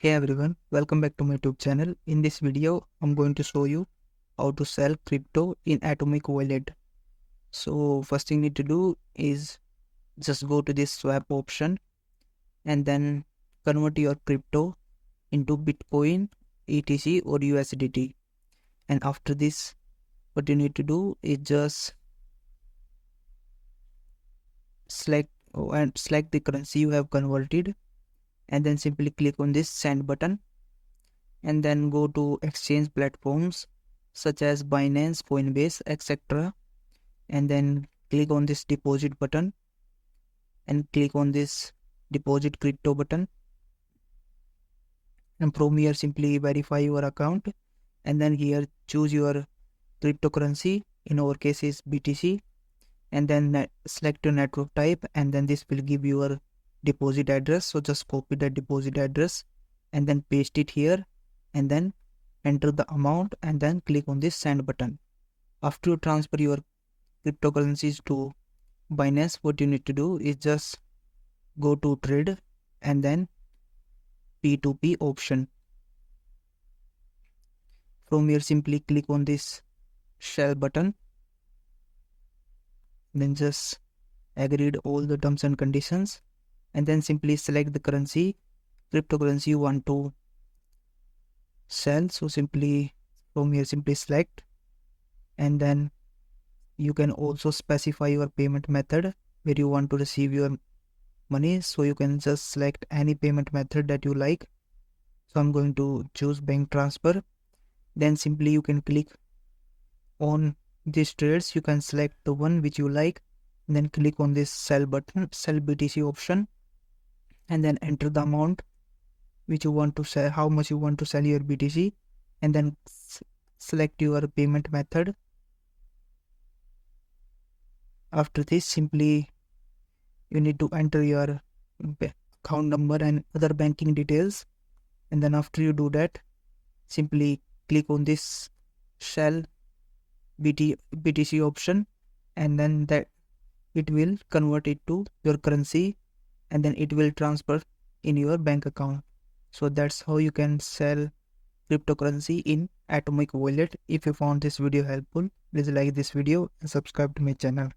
Hey everyone, welcome back to my YouTube channel. In this video, I'm going to show you how to sell crypto in Atomic Wallet. So first thing you need to do is just go to this swap option and then convert your crypto into Bitcoin, ETC or USDT. And after this, what you need to do is just select the currency you have converted and then simply click on this send button and then go to exchange platforms such as Binance, Coinbase, etc. And then click on this deposit button and click on this deposit crypto button, and from here simply verify your account and then here choose your cryptocurrency. In our case is BTC, and then select your network type, and then this will give your deposit address. So just copy that deposit address and then paste it here and then enter the amount and then click on this send button. After you transfer your cryptocurrencies to Binance, what you need to do is just go to trade and then P2P option. From here simply click on this shell button, then just agree all the terms and conditions and then simply select the cryptocurrency you want to sell. So simply from here simply select, and then you can also specify your payment method where you want to receive your money. So you can just select any payment method that you like. So I'm going to choose bank transfer. Then simply you can click on these trades. You can select the one which you like, and then click on this sell button, sell BTC option, and then enter the amount which you want to sell, how much you want to sell your BTC, and then select your payment method. After this, simply you need to enter your account number and other banking details, and then after you do that, simply click on this sell BTC option, and then that it will convert it to your currency and then it will transfer in your bank account. So that's how you can sell cryptocurrency in Atomic Wallet. If you found this video helpful, please like this video and subscribe to my channel.